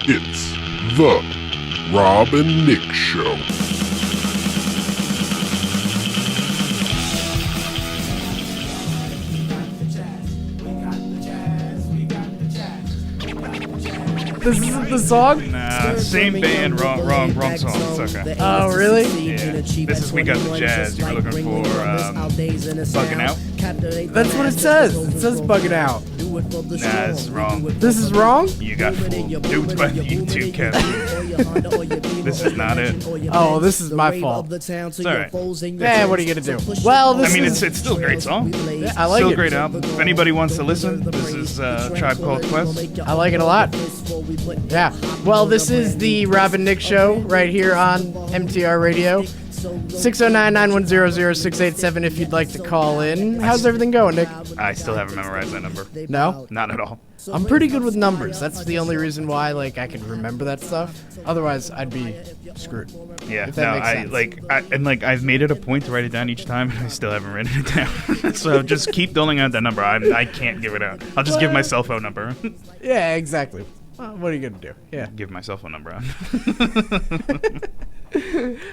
It's the Rob and Nick Show. This isn't the song? Nah, same band, wrong song. It's okay. Oh, really? Yeah. This is We Got the Jazz. You were looking for Bugging Out? That's what it says. It says Bugging Out. Nah, this is wrong. This is wrong? You got fooled. Duped by the YouTube Kevin. This is not it. Oh, this is my fault. It's alright. Man, what are you gonna do? Well, this I mean, is... it's still a great song. Yeah, I like Still a it. great album. If anybody wants to listen, this is Tribe Called Quest. I like it a lot. Yeah. Well, this is the Rob and Nick Show right here on MTR Radio. 609-910-0687 if you'd like to call in. How's everything going, Nick? I still haven't memorized that number. No? Not at all. I'm pretty good with numbers. That's the only reason why, like, I can remember that stuff. Otherwise, I'd be screwed. Yeah, If that no, makes sense. I've made it a point to write it down each time, and I still haven't written it down. So just keep doling out that number. I can't give it out. I'll just give my cell phone number. Yeah, exactly. Well, what are you going to do? Yeah. Give my cell phone number out.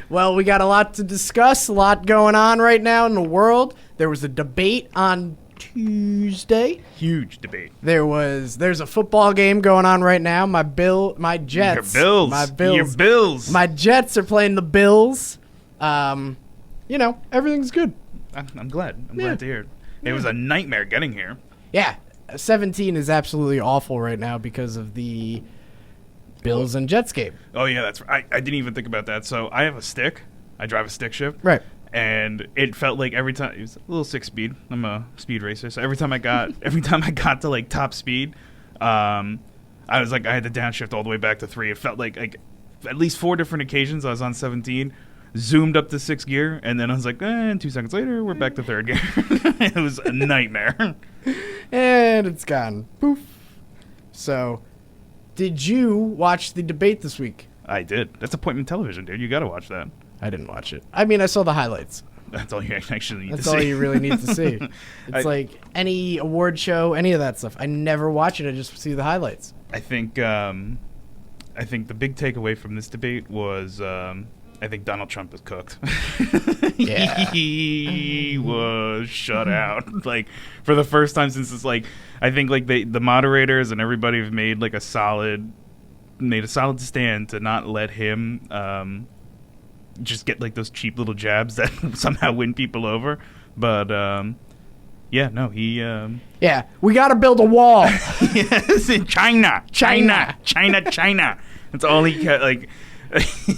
Well, we got a lot to discuss, a lot going on right now in the world. There was a debate on Tuesday. Huge debate. There's a football game going on right now. My Jets. Your Bills. My Bills. Your Bills. My Jets are playing the Bills. Everything's good. I'm glad. I'm glad to hear it. It was a nightmare getting here. Yeah. 17 is absolutely awful right now because of the Bills and Jets game. Oh, yeah, that's right. I didn't even think about that. So I have a stick. I drive a stick shift. Right. And it felt like every time, it was a little 6-speed. I'm a speed racer. So every time I got to like top speed, I was like, I had to downshift all the way back to 3. It felt like at least 4 different occasions I was on 17, zoomed up to 6th gear, and then I was like, and 2 seconds later, we're back to 3rd gear. It was a nightmare. And it's gone. Poof. So, did you watch the debate this week? I did. That's appointment television, dude. You got to watch that. I didn't watch it. I mean, I saw the highlights. That's all you actually need to see. That's all you really need to see. It's like any award show, any of that stuff. I never watch it. I just see the highlights. I think the big takeaway from this debate was I think Donald Trump is cooked. Yeah. He was shut out. Like, for the first time since it's like, I think like the moderators and everybody have made a solid stand to not let him just get like those cheap little jabs that somehow win people over. But yeah, we got to build a wall. Yes, in China. That's all he like.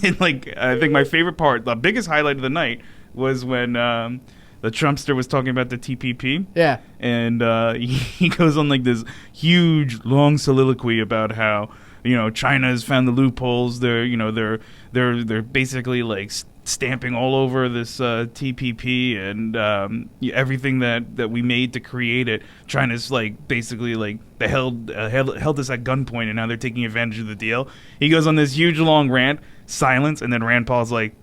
And I think my favorite part, the biggest highlight of the night, was when the Trumpster was talking about the TPP. Yeah. And he goes on like this huge long soliloquy about how China has found the loopholes. They're basically like stamping all over this TPP and everything that we made to create it. China's basically they held us at gunpoint, and now they're taking advantage of the deal. He goes on this huge long rant, silence, and then Rand Paul's like,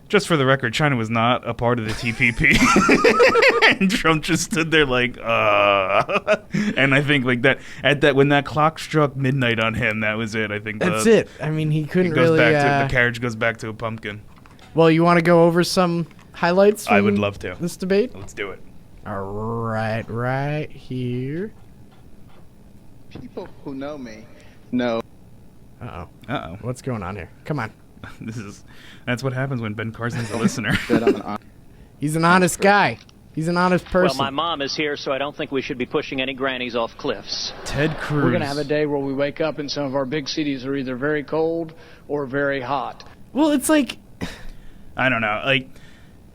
just for the record, China was not a part of the TPP. And Trump just stood there like, And I think when that clock struck midnight on him, that was it. I think that's it. I mean, he couldn't really. The carriage goes back to a pumpkin. Well, you want to go over some highlights? I would love to. This debate? Let's do it. All right here. People who know me know. Uh-oh. What's going on here? Come on. That's what happens when Ben Carson's a listener. He's an honest guy. He's an honest person. Well, my mom is here, so I don't think we should be pushing any grannies off cliffs. Ted Cruz. We're going to have a day where we wake up and some of our big cities are either very cold or very hot. Well, it's like, I don't know.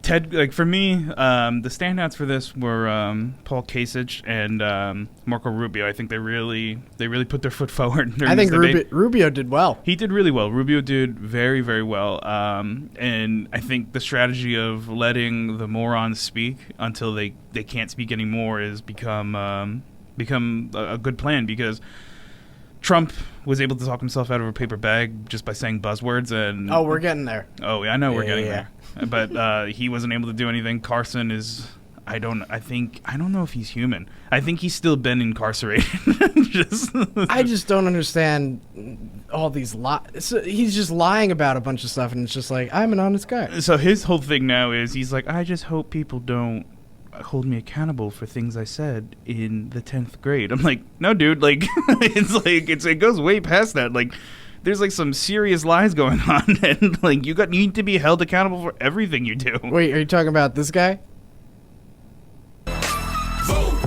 Ted, for me, the standouts for this were Paul Kasich and Marco Rubio. I think they really put their foot forward during this debate. Rubio did well. He did really well. Rubio did very, very well. And I think the strategy of letting the morons speak until they can't speak anymore has become a good plan, because Trump was able to talk himself out of a paper bag just by saying buzzwords. And we're getting there. Oh, yeah, I know we're getting there. But he wasn't able to do anything. Carson is, I don't know if he's human. I think he's still been incarcerated. I just don't understand all these lies. So he's just lying about a bunch of stuff, and it's just like, I'm an honest guy. So his whole thing now is he's like, I just hope people don't hold me accountable for things I said in the 10th grade. I'm like, no, dude. Like, it goes way past that. Like, there's like some serious lies going on, and like you need to be held accountable for everything you do. Wait, are you talking about this guy?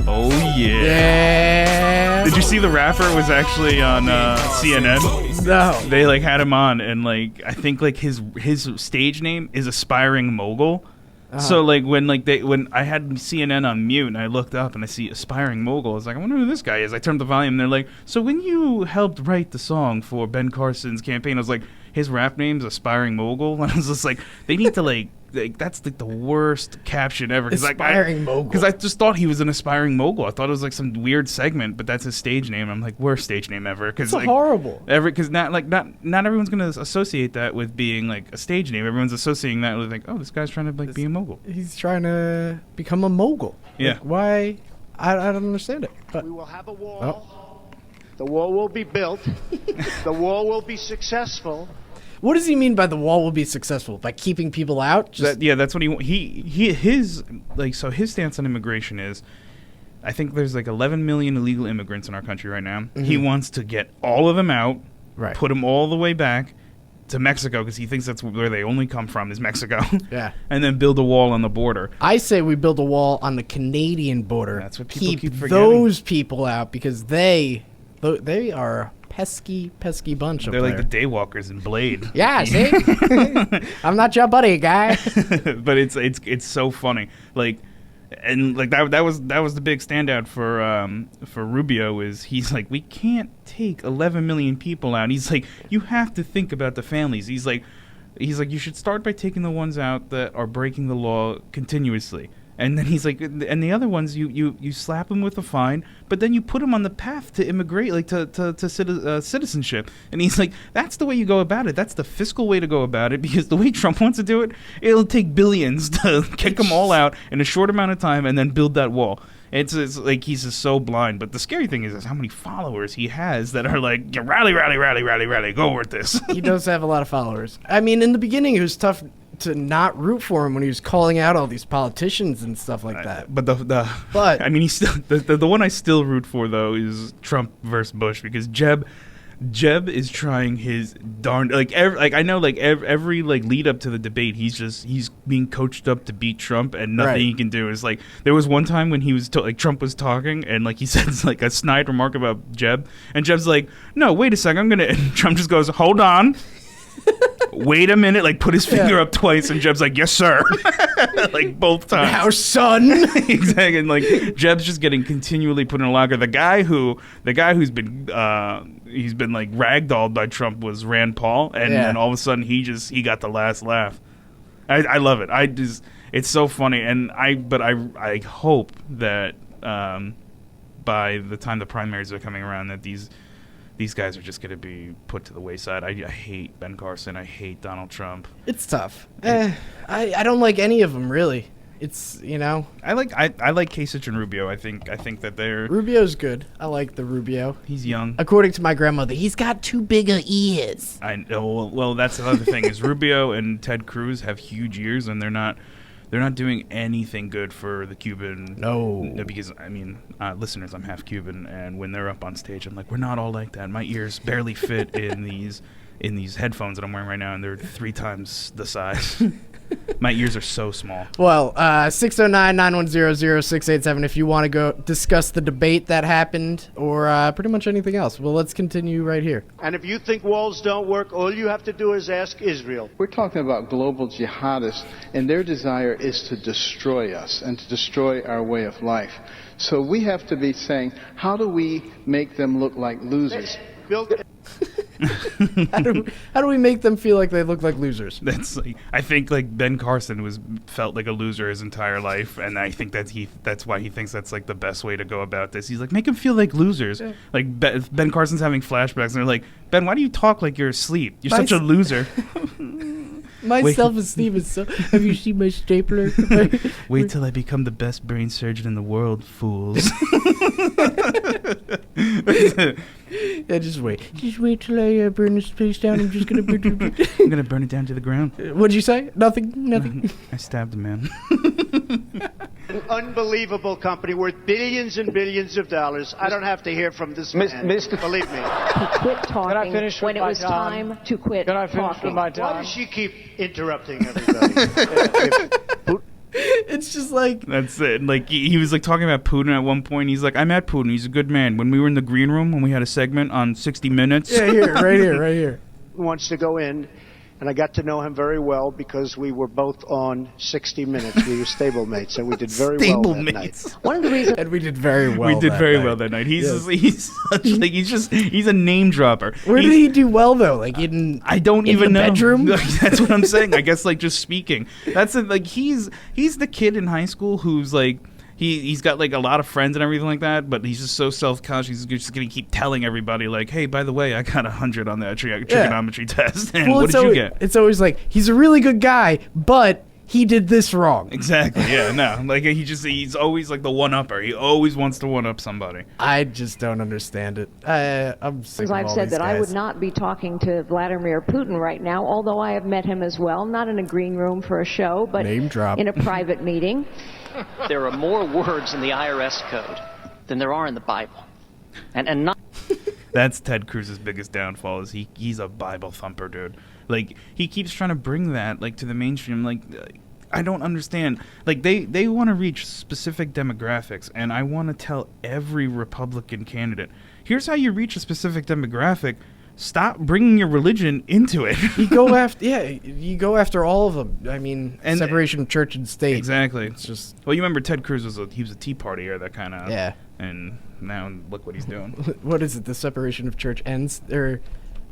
Oh yeah. Yeah. Did you see the rapper was actually on CNN? No. They like had him on, and like I think like his stage name is Aspiring Mogul. So like when I had CNN on mute and I looked up and I see Aspiring Mogul, I was like, I wonder who this guy is. I turned the volume and they're like, so when you helped write the song for Ben Carson's campaign, I was like, his rap name's Aspiring Mogul, and I was just like, they need to like that's like the worst caption ever. Aspiring Mogul. Because I just thought he was an aspiring mogul. I thought it was like some weird segment, but that's his stage name. I'm like, worst stage name ever. It's like, horrible. Because not everyone's gonna associate that with being like a stage name. Everyone's associating that with like, oh, this guy's trying to like be a mogul. He's trying to become a mogul. Yeah. Like, why? I don't understand it. But we will have a wall. Oh. The wall will be built. The wall will be successful. What does he mean by the wall will be successful? By keeping people out? That's what his stance on immigration is, I think there's like 11 million illegal immigrants in our country right now. Mm-hmm. He wants to get all of them out, right, put them all the way back to Mexico because he thinks that's where they only come from is Mexico. Yeah. And then build a wall on the border. I say we build a wall on the Canadian border. That's what people keep forgetting. Those people out because they are pesky bunch of They're like the daywalkers in Blade. Yeah, see? I'm not your buddy, guy. But it's so funny. Like, and like that was the big standout for Rubio is he's like, we can't take 11 million people out. He's like, you have to think about the families. He's like you should start by taking the ones out that are breaking the law continuously. And then he's like, and the other ones, you slap them with a fine, but then you put them on the path to immigrate, like to citizenship. And he's like, that's the way you go about it. That's the fiscal way to go about it, because the way Trump wants to do it, it'll take billions to kick them all out in a short amount of time and then build that wall. It's like he's just so blind. But the scary thing is how many followers he has that are like, yeah, rally, go with this. He does have a lot of followers. I mean, in the beginning, it was tough to not root for him when he was calling out all these politicians and stuff like that. But I mean, he's still the one I still root for though is Trump versus Bush, because Jeb is trying his darn every lead up to the debate, he's being coached up to beat Trump, and nothing he can do is like. There was one time when he was Trump was talking and like he says like a snide remark about Jeb, and Jeb's like, no, wait a second, and Trump just goes, hold on. Wait a minute, like put his finger up twice, and Jeb's like, yes, sir. Like both times. Now, son. Exactly. And like Jeb's just getting continually put in a locker. The guy who's been he's been like ragdolled by Trump was Rand Paul, and then all of a sudden he got the last laugh. I love it. It's so funny, and I hope that by the time the primaries are coming around that these guys are just going to be put to the wayside. I hate Ben Carson. I hate Donald Trump. It's tough. I don't like any of them, really. It's, I like Kasich and Rubio. I think that they're... Rubio's good. I like the Rubio. He's young. According to my grandmother, he's got too big of ears. I know. Well, that's the other thing is Rubio and Ted Cruz have huge ears, and they're not doing anything good for the Cuban. No, because I mean, listeners, I'm half Cuban, and when they're up on stage, I'm like, we're not all like that. My ears barely fit in these headphones that I'm wearing right now, and they're 3 times the size. My ears are so small. Well, 609-910-0687 if you want to go discuss the debate that happened or pretty much anything else. Well, let's continue right here. And if you think walls don't work, all you have to do is ask Israel. We're talking about global jihadists, and their desire is to destroy us and to destroy our way of life. So we have to be saying, how do we make them look like losers? How do we make them feel like they look like losers? I think like Ben Carson felt like a loser his entire life, and I think that's why he thinks that's like the best way to go about this. He's like, make them feel like losers. Yeah. Like Ben Carson's having flashbacks, and they're like, Ben, why do you talk like you're asleep? You're such a loser. My Wait. self-esteem is so... Have you seen my stapler? Wait till I become the best brain surgeon in the world, fools. Yeah, just wait. Just wait till I burn this place down. I'm just gonna burn it. I'm gonna burn it down to the ground. What'd you say? Nothing. I stabbed a man. An unbelievable company worth billions and billions of dollars. I don't have to hear from this man. Believe me. He quit talking I finish with when it my was time to quit Can I finish talking. with my Why time? does she keep interrupting everybody? It's just like... That's it. Like he was like talking about Putin at one point. He's like, I met Putin. He's a good man. When we were in the green room, when we had a segment on 60 Minutes. Yeah, right here. Wants to go in, and I got to know him very well because we were both on 60 Minutes. We were stablemates, and we did very well that night. One of the reasons And we did very well. We did that very night. well that night. He's Yes. he's such like he's a name dropper. Where did he do well though? Like in I don't in even the know. bedroom? That's what I'm saying. I guess like just speaking. That's it. Like he's the kid in high school who's like he's got like a lot of friends and everything like that, but he's just so self-conscious. He's just gonna keep telling everybody like, hey, by the way, I got 100 on that trigonometry test. And what did you get? It's always like he's a really good guy, but he did this wrong. Exactly. Yeah. No. Like he's always like the one-upper. He always wants to one-up somebody. I just don't understand it. I'm sick of I've all said these that I guys. would not be talking to Vladimir Putin right now, although I have met him as well, not in a green room for a show, but Name drop. in a private meeting. There are more words in the IRS code than there are in the Bible. And not That's Ted Cruz's biggest downfall. Is he's a Bible thumper, dude. Like he keeps trying to bring that like to the mainstream. Like I don't understand. Like they want to reach specific demographics, and I want to tell every Republican candidate, here's how you reach a specific demographic. Stop bringing your religion into it. You go after all of them. I mean, And- separation of church and state. Exactly. It's just Well, you remember Ted Cruz was a Tea Partier, that kind of. Yeah. And now look what he's doing. what is it? The separation of church ends, or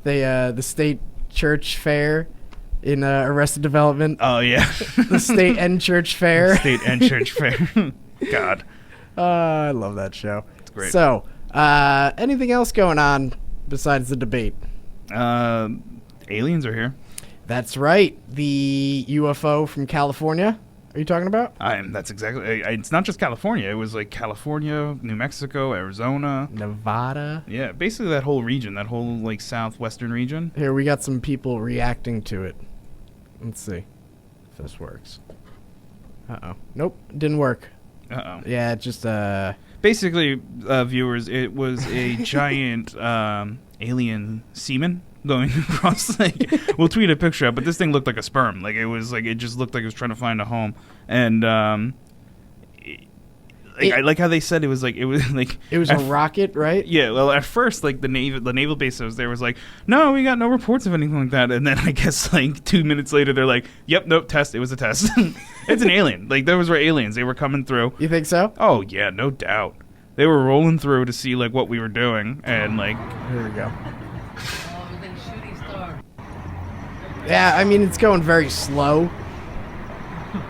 the state church fair in Arrested Development. Oh yeah. The state and church fair. State and church fair. God. I love that show. It's great. So, anything else going on besides the debate? Aliens are here. That's right. The UFO from California. Are you talking about? That's exactly. It's not just California. It was like California, New Mexico, Arizona. Nevada. Yeah, basically that whole region, that whole like southwestern region. Here, we got some people reacting to it. Let's see if this works. Uh-oh. Nope, didn't work. Uh-oh. Yeah, it just, Basically, viewers, it was a giant alien semen going across. Like, we'll tweet a picture up, but this thing looked like a sperm. Like it just looked like it was trying to find a home. And I like how they said it was like it was a rocket, right? Yeah, well, at first, like the naval base that was there was like, no, we got no reports of anything like that. And then I guess like 2 minutes later, they're like, yep, nope, test. It was a test. It's an alien. Like those were aliens. They were coming through. You think so? Oh yeah, no doubt. They were rolling through to see like what we were doing, and like, Here we go. Yeah, I mean, it's going very slow.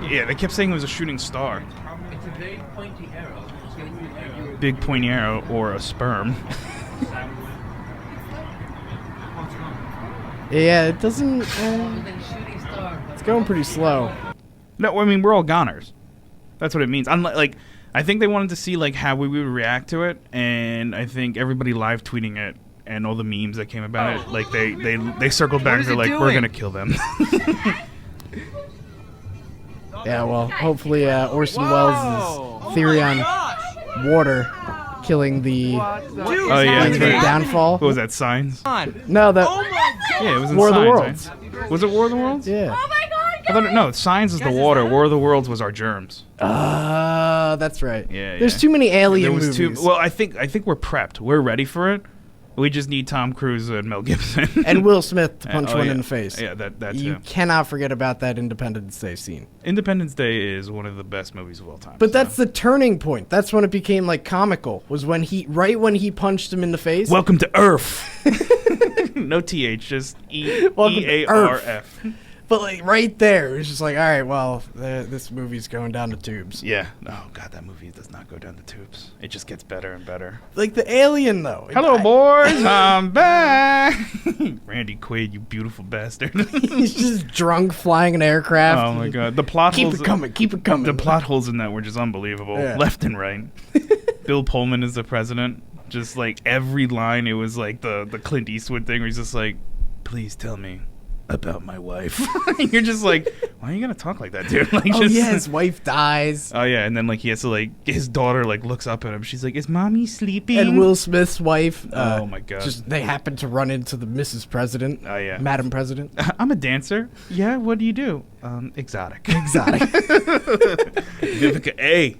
yeah, they kept saying it was a shooting star. It's a very pointy arrow. It's going to be Big pointy arrow or a sperm. Yeah, it doesn't. It's going pretty slow. No, I mean we're all goners. That's what it means. Like, I think they wanted to see like how we would react to it, and I think everybody live tweeting it and all the memes that came about it, like they circled back. They're like, we're gonna kill them. Yeah, well, hopefully Orson Welles' theory on water killing the Oh yeah, that's right. downfall. What was that? Signs? No, that Yeah, it was in War of the Signs, Worlds. right? Was it War of the Worlds? Yeah. I thought no, Signs is the water. War of the Worlds was our germs. That's right. Yeah, There's yeah. too many alien There was movies. well, I think we're prepped. We're ready for it. We just need Tom Cruise and Mel Gibson And Will Smith to punch Oh, one yeah. in the face. Yeah, that's You him. cannot forget about that Independence Day scene. Independence Day is one of the best movies of all time. But that's the turning point. That's when it became like comical. Was when right when he punched him in the face. Welcome to Earth. No TH, just Welcome to EARF. But like right there, it's just like, all right, well, this movie's going down the tubes. Yeah. Oh god, that movie does not go down the tubes. It just gets better and better. Like the alien, though. Hello, boys. I'm back. Randy Quaid, you beautiful bastard. He's just drunk flying an aircraft. Oh my god, the plot Keep holes. it coming. Keep it coming. The plot holes in that were just unbelievable, Yeah. left and right. Bill Pullman is the president. Just like every line, it was like the Clint Eastwood thing, where he's just like, "Please tell me about my wife." You're just like, why are you gonna talk like that, dude? Like, Oh yeah, his wife dies. Oh yeah, and then like he has to like his daughter like looks up at him. She's like, "Is mommy sleeping?" And Will Smith's wife. Oh my god! Just they happen to run into the Mrs. President. Oh yeah, Madam President. I'm a dancer. Yeah, what do you do? Exotic. Exotic. Vivica A.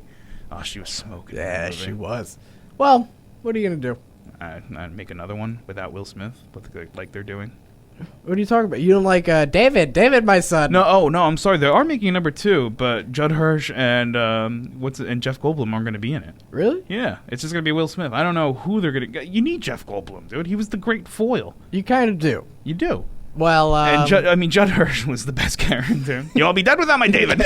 Oh, she was smoking. Yeah, she was. Well, what are you gonna do? I'd make another one without Will Smith, but like they're doing. What are you talking about? You don't like David? David, my son. No, I'm sorry. They are making a number 2, but Judd Hirsch and and Jeff Goldblum aren't going to be in it. Really? Yeah, it's just going to be Will Smith. I don't know who they're going to. You need Jeff Goldblum, dude. He was the great foil. You kind of do. You do. Well, and Judd Hirsch was the best character. You'll be dead without my David.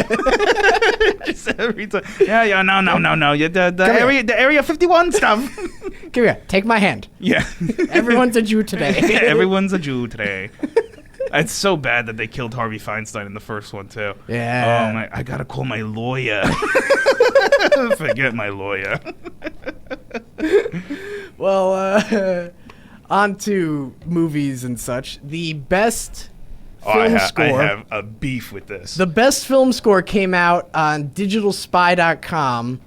Just every time. Yeah, no. Yeah, the area 51 stuff. Come here, take my hand. Yeah. Everyone's a Jew today. Everyone's a Jew today. It's so bad that they killed Harvey Feinstein in the first one too. Yeah. Oh my! I gotta call my lawyer. Forget my lawyer. Well, on to movies and such. The best film score. I have a beef with this. The best film score came out on digitalspy.com,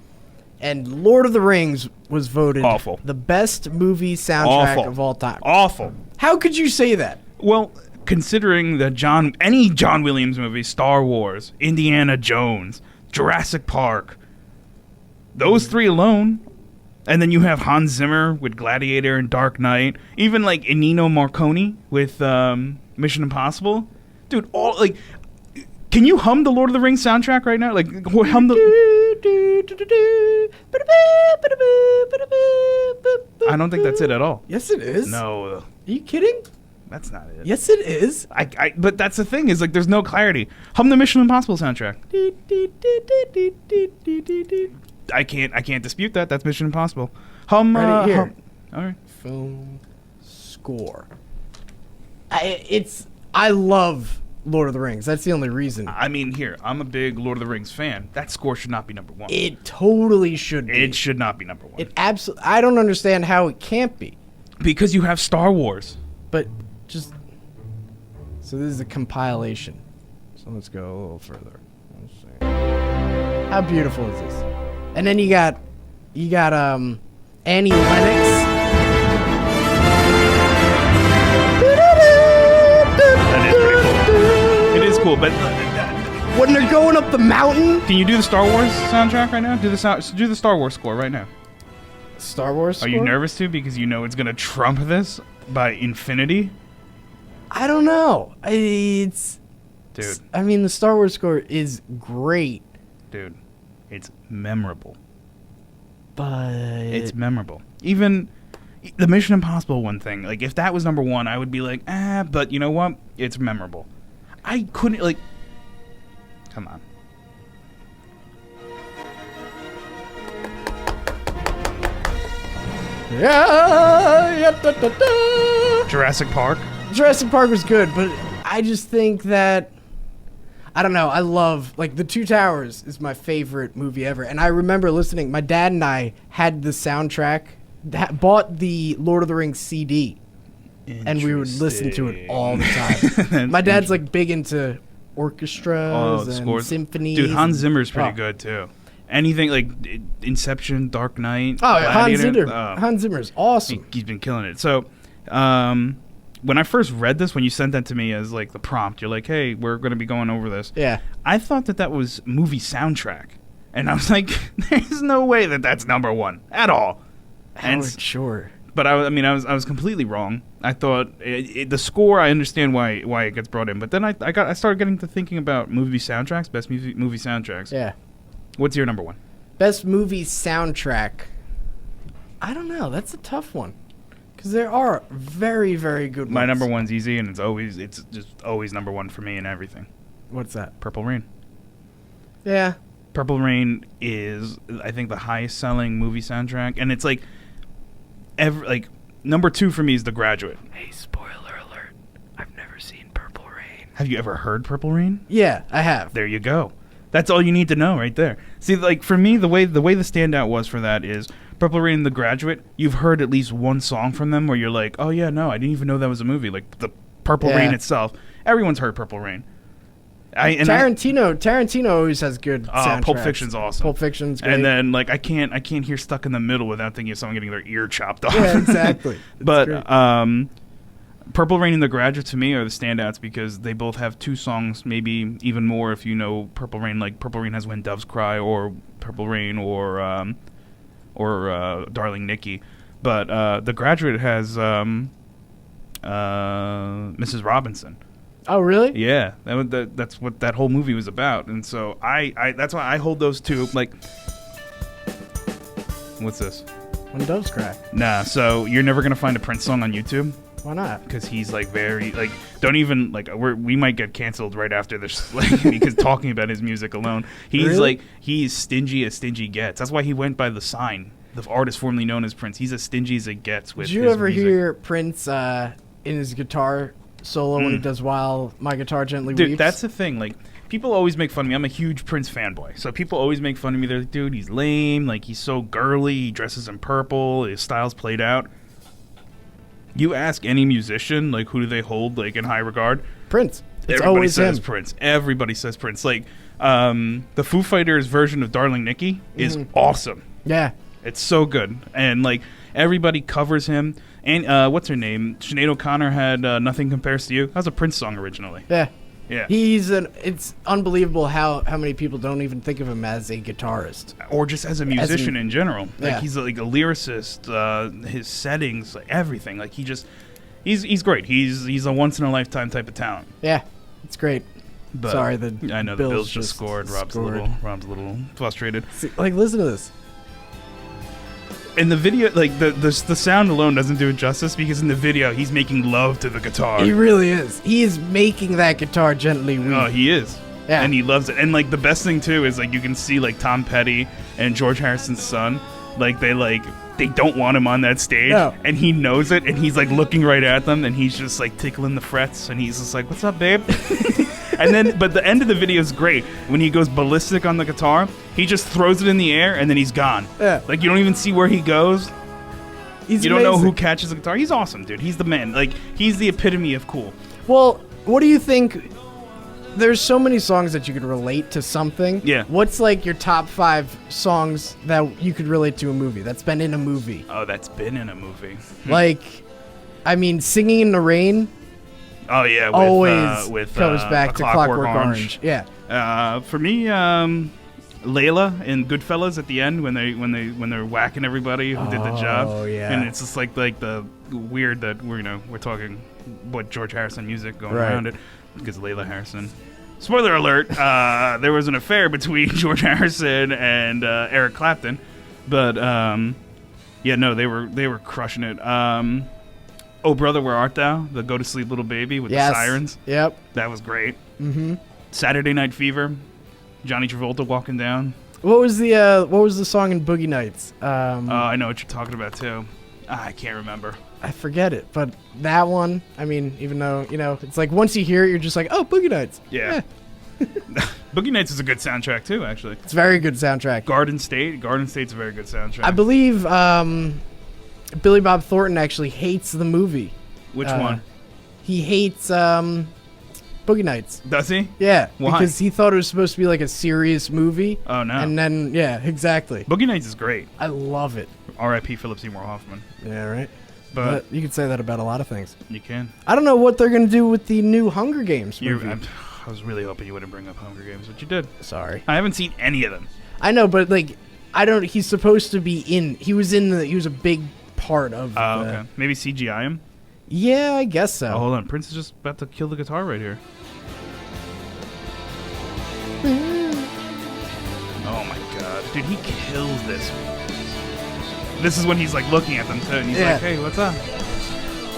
and Lord of the Rings was voted awful. The best movie soundtrack of all time. Awful. How could you say that? Well, considering that any John Williams movie, Star Wars, Indiana Jones, Jurassic Park, those 3 alone. And then you have Hans Zimmer with Gladiator and Dark Knight. Even like Ennio Morricone with Mission Impossible. Dude, all like, can you hum the Lord of the Rings soundtrack right now? Like, hum the. I don't think that's it at all. Yes, it is. No. Are you kidding? That's not it. Yes, it is. But that's the thing is like, there's no clarity. Hum the Mission Impossible soundtrack. I can't dispute that. That's Mission Impossible. Right here. All right. Film score. I love Lord of the Rings. That's the only reason. I mean, here, I'm a big Lord of the Rings fan. That score should not be number 1. It totally should be. It should not be number 1. It absolutely. I don't understand how it can't be. Because you have Star Wars. But just. So this is a compilation. So let's go a little further. Let's see. How beautiful is this? And then you got Annie Lennox. That is pretty cool. It is cool, but when they're going up the mountain. Can you do the Star Wars soundtrack right now? Do the Star Wars score right now. Star Wars score? Are you nervous too because you know it's gonna trump this by infinity? I don't know. Dude. I mean, the Star Wars score is great. Dude. It's memorable. But it's memorable. Even the Mission Impossible one thing, like if that was number 1, I would be like, but you know what? It's memorable. I couldn't like. Come on. Jurassic Park. Jurassic Park was good, but I just think that. I don't know. I love, like, The Two Towers is my favorite movie ever. And I remember listening. My dad and I had the soundtrack, bought the Lord of the Rings CD. And we would listen to it all the time. My dad's, like, big into orchestras and scores. Symphonies. Dude, Hans Zimmer's pretty good, too. Anything like Inception, Dark Knight. Oh, Hans Zimmer's awesome. He's been killing it. So, when I first read this, when you sent that to me as like the prompt, you're like, "Hey, we're going to be going over this." Yeah. I thought that was movie soundtrack, and I was like, "There's no way that that's number 1 at all." Sure. But I was completely wrong. I thought the score. I understand why it gets brought in, but then I started getting to thinking about movie soundtracks, best movie soundtracks. Yeah. What's your number 1? Best movie soundtrack. I don't know. That's a tough one. Because there are very, very good ones. My number one's easy, and it's just always number one for me in everything. What's that? Purple Rain. Yeah. Purple Rain is, I think, the highest selling movie soundtrack, and it's like, number 2 for me is The Graduate. Hey, spoiler alert. I've never seen Purple Rain. Have you ever heard Purple Rain? Yeah, I have. There you go. That's all you need to know right there. See, like, for me, the way the standout was for that is Purple Rain and The Graduate. You've heard at least one song from them where you're like, oh yeah, no, I didn't even know that was a movie. Like the Purple Rain itself. Everyone's heard Purple Rain. Tarantino always has good soundtracks. Pulp Fiction's awesome. Pulp Fiction's great. And then like I can't hear Stuck in the Middle without thinking of someone getting their ear chopped off. Yeah, exactly. But Purple Rain and The Graduate to me are the standouts because they both have 2 songs, maybe even more if you know Purple Rain. Like Purple Rain has When Doves Cry, or Purple Rain, or Darling Nikki. But The Graduate has Mrs. Robinson. Oh, really? Yeah, that's what that whole movie was about, and so I that's why I hold those two. Like, what's this? When Doves Cry. Nah, so you're never gonna find a Prince song on YouTube. Why not? Because he's like very like don't even like we might get canceled right after this like because talking about his music alone. He's really? like he's stingy as stingy gets. That's why he went by The Sign, the artist formerly known as Prince. He's as stingy as it gets with. Did you his ever music. hear Prince in his guitar solo when he does "While My Guitar Gently Weeps"? Dude, that's the thing. Like, people always make fun of me. I'm a huge Prince fanboy, so people always make fun of me. They're like, dude, he's lame. Like, he's so girly. He dresses in purple. His style's played out. You ask any musician, like, who do they hold like in high regard? Prince. It's Everybody always says him. Prince. Everybody says Prince. Like, the Foo Fighters version of "Darling Nikki" is awesome. Yeah. It's so good, and like everybody covers him. And what's her name? Sinead O'Connor had "Nothing Compares to You." That was a Prince song originally. Yeah. Yeah. It's unbelievable how many people don't even think of him as a guitarist. Or just as a musician in general. Like, Yeah. he's like a lyricist, his settings, like everything. Like, he's great. He's a once-in-a-lifetime type of talent. Yeah. It's great. But Sorry, I know the Bills just scored. Rob's a little frustrated. See, like, listen to this. In the video, like the sound alone doesn't do it justice because in the video he's making love to the guitar. He really is. He is making that guitar gently weep. Oh, he is. Yeah. And he loves it. And like the best thing too is like you can see like Tom Petty and George Harrison's son, like they don't want him on that stage, No. and he knows it, and he's like looking right at them, and he's just like tickling the frets, and he's just like, "What's up, babe?" And then, but the end of the video is great when he goes ballistic on the guitar. He just throws it in the air, and then he's gone. Yeah. Like you don't even see where he goes. He's You don't know who amazing. catches the guitar. He's awesome, dude. He's the man. Like he's the epitome of cool. Well, what do you think? There's so many songs that you could relate to something. Yeah. What's like your top 5 songs that you could relate to a movie that's been in a movie? Oh, that's been in a movie. Like, I mean, "Singing in the Rain" Oh yeah, always comes back to Clockwork Orange. Yeah. For me, Layla in Goodfellas at the end when they're whacking everybody who did the job. Oh, yeah. And it's just like the weird that we're talking what George Harrison music going Right. around it because Layla Harrison. Spoiler alert: there was an affair between George Harrison and Eric Clapton, but yeah, no, they were crushing it. Oh Brother, Where Art Thou? The Go to Sleep Little Baby with Yes. the sirens. Yep. That was great. Mm-hmm. Saturday Night Fever, Johnny Travolta walking down. What was the song in Boogie Nights? I know what you're talking about too. I can't remember. I forget it, but that one. I mean, even though it's like once you hear it, you're just like, oh, Boogie Nights. Yeah. Boogie Nights is a good soundtrack too, actually. It's a very good soundtrack. Garden State's a very good soundtrack. I believe Billy Bob Thornton actually hates the movie. Which one? He hates Boogie Nights. Does he? Yeah, Why? because he thought it was supposed to be like a serious movie. Oh no. And then yeah, exactly. Boogie Nights is great. I love it. R.I.P. Philip Seymour Hoffman. Yeah, right. But you could say that about a lot of things. you can. I don't know what they're gonna do with the new Hunger Games movie. I was really hoping you wouldn't bring up Hunger Games, but you did. Sorry. I haven't seen any of them. I know, but like, I don't. He's supposed to be in. He was a big part of. Oh, okay. Maybe CGI him. Yeah, I guess so. Oh, hold on. Prince is just about to kill the guitar right here. Oh my god. Dude, he kills this. This is when he's like looking at them too, and he's Yeah. like, hey, what's up?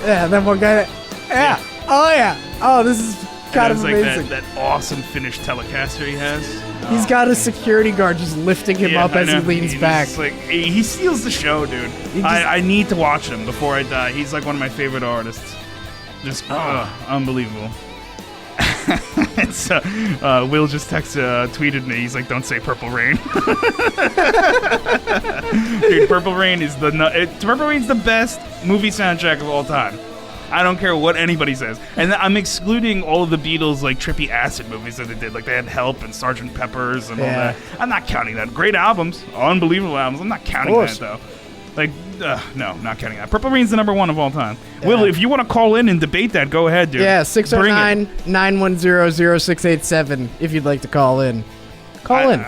Yeah, that one guy. Yeah. Oh yeah. Oh, this is kind of like amazing. that awesome Finnish Telecaster he has. He's got a security guard just lifting him up I as he know. leans He's back. just, like he steals the show, dude. I need to watch him before I die. He's like one of my favorite artists. Just unbelievable. So, Will just tweeted me. He's like, "Don't say Purple Rain." Dude, Purple Rain is Purple Rain's the best movie soundtrack of all time. I don't care what anybody says. And I'm excluding all of the Beatles like trippy acid movies that they did. Like they had Help and Sgt. Pepper's and all that. I'm not counting that. Great albums, unbelievable albums. I'm not counting that though. Like, no, not counting that. Purple Rain's the number one of all time. Yeah. Will, if you want to call in and debate that, go ahead, dude. Yeah, 609-910-0687 if you'd like to call in. Call in.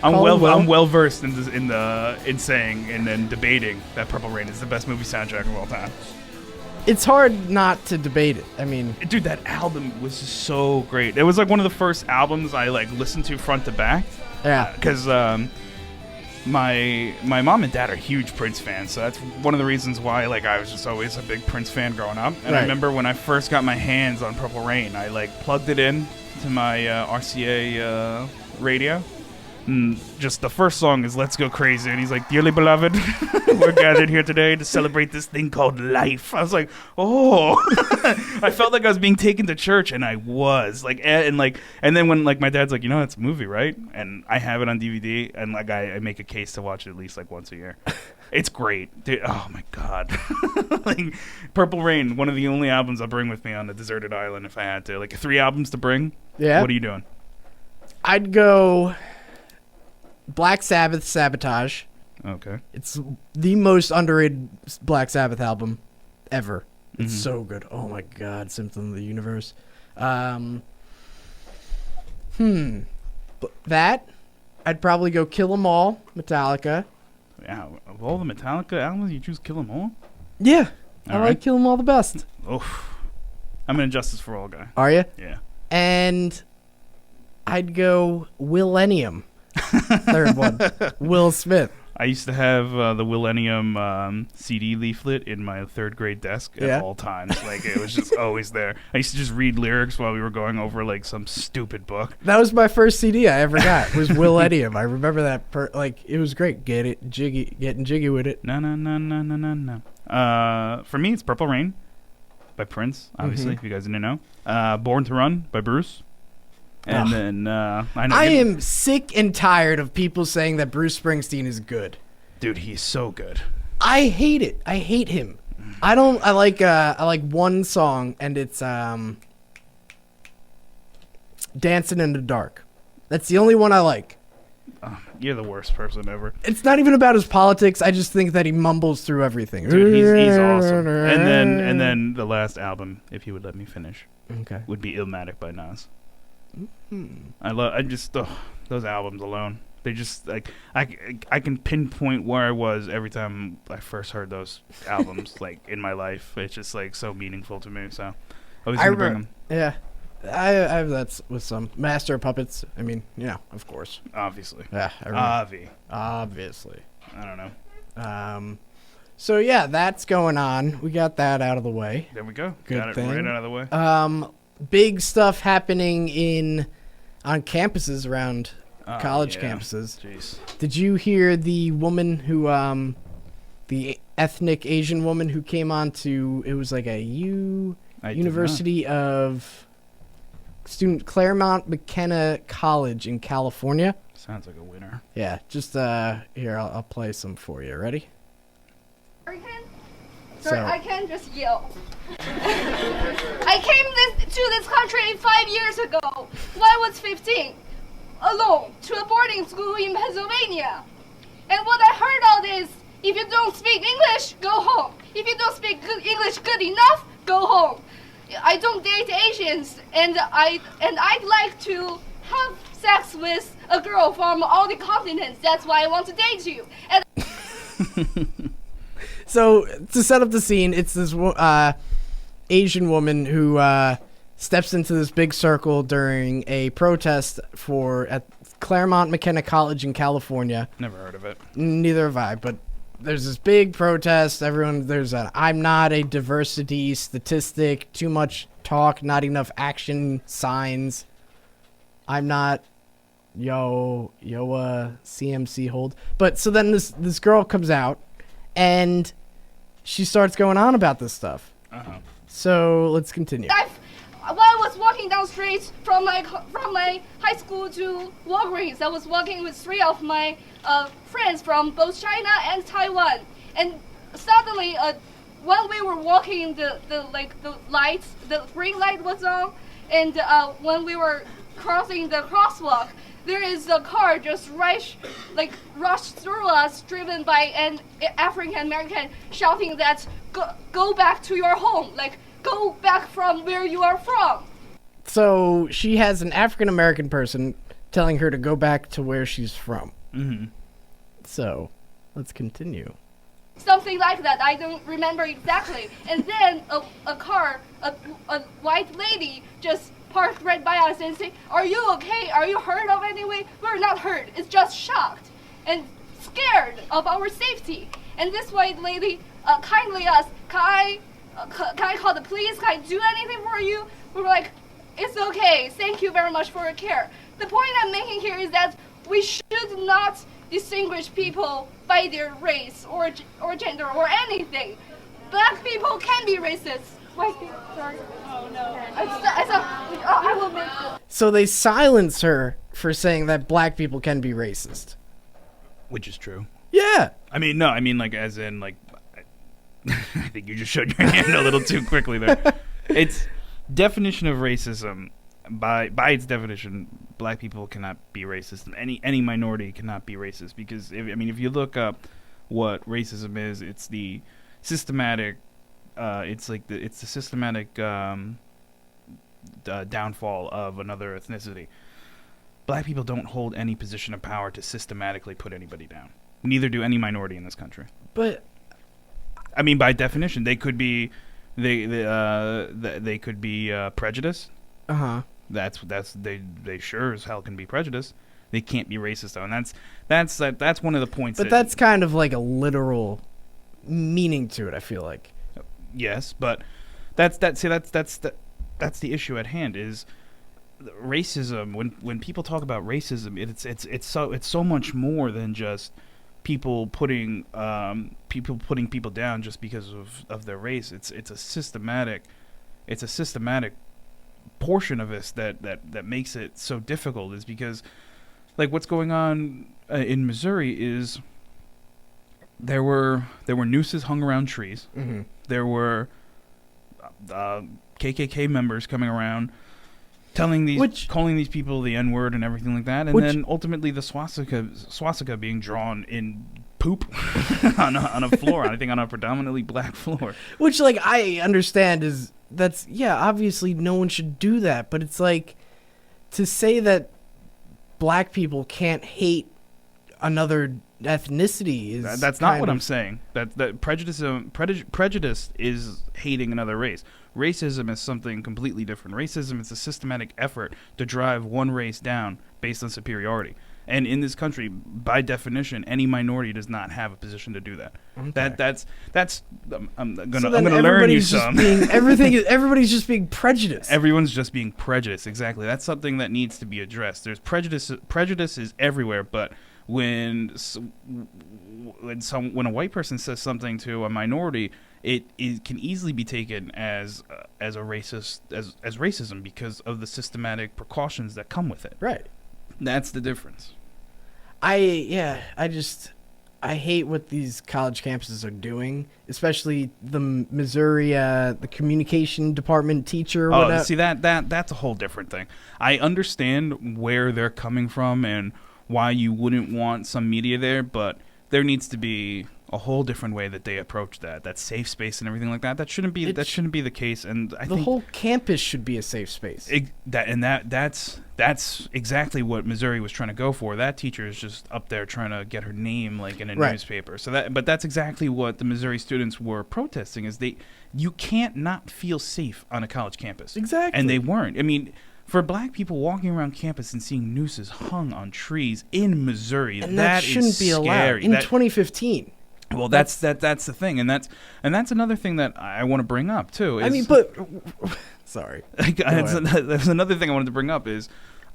I'm well versed in saying and then debating that Purple Rain is the best movie soundtrack of all time. It's hard not to debate it. I mean, dude, that album was so great. It was like one of the first albums I like listened to front to back. Yeah, because my mom and dad are huge Prince fans, so that's one of the reasons why like I was just always a big Prince fan growing up. And I remember when I first got my hands on Purple Rain, I like plugged it in to my RCA radio. And just the first song is Let's Go Crazy, and he's like, "Dearly beloved, we're gathered here today to celebrate this thing called life." I was like, oh. I felt like I was being taken to church, and I was like, and then when like my dad's like, it's a movie, right? And I have it on DVD, and like I make a case to watch it at least like once a year. It's great, dude. Oh my god. Like Purple Rain, one of the only albums I'll bring with me on a deserted island if I had to. Like 3 albums to bring. Yeah. What are you doing? I'd go Black Sabbath, Sabotage. Okay. It's the most underrated Black Sabbath album ever. It's so good. Oh my god, Symptom of the Universe. That, I'd probably go Kill 'Em All, Metallica. Yeah, of all the Metallica albums, you choose Kill 'Em All? Yeah, I like Kill 'Em All the best. Oof. I'm an Injustice for All guy. Are you? Yeah. And I'd go Willennium. Third one. Will Smith. I used to have the Millennium CD leaflet in my 3rd grade desk at all times. Like, it was just always there. I used to just read lyrics while we were going over, like, some stupid book. That was my first CD I ever got, was Millennium. I remember that, it was great. Getting jiggy with it. No. For me, it's Purple Rain by Prince, obviously, if you guys didn't know. Born to Run by Bruce. And then I am sick and tired of people saying that Bruce Springsteen is good. Dude, he's so good. I hate it. I hate him. I like one song, and it's Dancing in the Dark. That's the only one I like. You're the worst person ever. It's not even about his politics. I just think that he mumbles through everything. Dude, he's awesome. And then the last album, if you would let me finish, would be Illmatic by Nas. Those albums alone. They just like I can pinpoint where I was every time I first heard those albums like in my life. It's just like so meaningful to me. So I was gonna bring them. Yeah, I have that with some Master of Puppets. I mean, of course. Obviously. Yeah. Obviously. I don't know. So yeah, that's going on. We got that out of the way. There we go. Good got thing. It right out of the way. Big stuff happening on campuses around college campuses. Jeez. Did you hear the woman who the ethnic Asian woman who came on to, it was like a University of student, Claremont McKenna College in California? Sounds like a winner. Yeah, just here, I'll play some for you. Ready? I can't just yell. I came to this country 5 years ago when I was 15, alone, to a boarding school in Pennsylvania. And what I heard all is, if you don't speak English, go home. If you don't speak English good enough, go home. I don't date Asians, and I'd like to have sex with a girl from all the continents. That's why I want to date you. And so, to set up the scene, it's this Asian woman who steps into this big circle during a protest at Claremont McKenna College in California. Never heard of it. Neither have I, but there's this big protest. There's a I'm not a diversity statistic. Too much talk, not enough action signs. I'm not CMC hold. But so then this girl comes out and she starts going on about this stuff. So let's continue. While I was walking down the street from my high school to Walgreens, I was walking with 3 of my friends from both China and Taiwan, and suddenly when we were walking, the green light was on, and when we were crossing the crosswalk, there is a car just rushed through us, driven by an African American, shouting that go back to your home, go back from where you are from. So she has an African American person telling her to go back to where she's from. Mm-hmm. So let's continue. Something like that. I don't remember exactly. And then a car, a white lady just parked right by us and said, "Are you okay? Are you hurt of anyway?" We're not hurt. It's just shocked and scared of our safety. And this white lady kindly asked, can I call the police? Can I do anything for you? We were like, it's okay. Thank you very much for your care. The point I'm making here is that we should not distinguish people by their race or gender or anything. Black people can be racist. White people, sorry. Oh, no. I will make this. So they silence her for saying that black people can be racist. Which is true. Yeah. I mean, as in, I think you just showed your hand a little too quickly there. It's definition of racism. By its definition, black people cannot be racist. Any minority cannot be racist because if you look up what racism is, it's the systematic. It's the systematic downfall of another ethnicity. Black people don't hold any position of power to systematically put anybody down. Neither do any minority in this country. But by definition, they could be they could be prejudiced. They sure as hell can be prejudiced. They can't be racist though, and that's one of the points. But that's kind of like a literal meaning to it. I feel like. Yes, but that's the issue at hand is racism. When people talk about racism, it's so much more than just people putting people down just because of their race. It's a systematic portion of this that makes it so difficult is because what's going on in Missouri is there were nooses hung around trees. Mm-hmm. There were KKK members coming around calling these people the N-word and everything like that, and then ultimately the swastika being drawn in poop on a floor, I think on a predominantly black floor. Which I understand obviously no one should do that, but it's to say that black people can't hate another ethnicity is that's not what I'm saying. That prejudice is hating another race. Racism is something completely different. Racism is a systematic effort to drive one race down based on superiority. And in this country, by definition, any minority does not have a position to do that. Okay. That's I'm gonna learn you some. Everybody's just being prejudiced. Everyone's just being prejudiced. Exactly. That's something that needs to be addressed. There's prejudice. Prejudice is everywhere, but when a white person says something to a minority, it can easily be taken as a racist as racism because of the systematic precautions that come with it. Right. That's the difference. I hate what these college campuses are doing, especially the Missouri the communication department teacher. Oh, see that's a whole different thing. I understand where they're coming from and why you wouldn't want some media there, but there needs to be a whole different way that they approach that safe space and everything like that. That shouldn't be the case. And I think the whole campus should be a safe space. That's exactly what Missouri was trying to go for. That teacher is just up there trying to get her name in a newspaper. But that's exactly what the Missouri students were protesting. You can't not feel safe on a college campus. Exactly. And they weren't. For black people walking around campus and seeing nooses hung on trees in Missouri, and that shouldn't be scary. allowed in 2015. Well, that's the thing, and that's another thing that I want to bring up too. Is, I mean, but sorry, there's another thing I wanted to bring up is,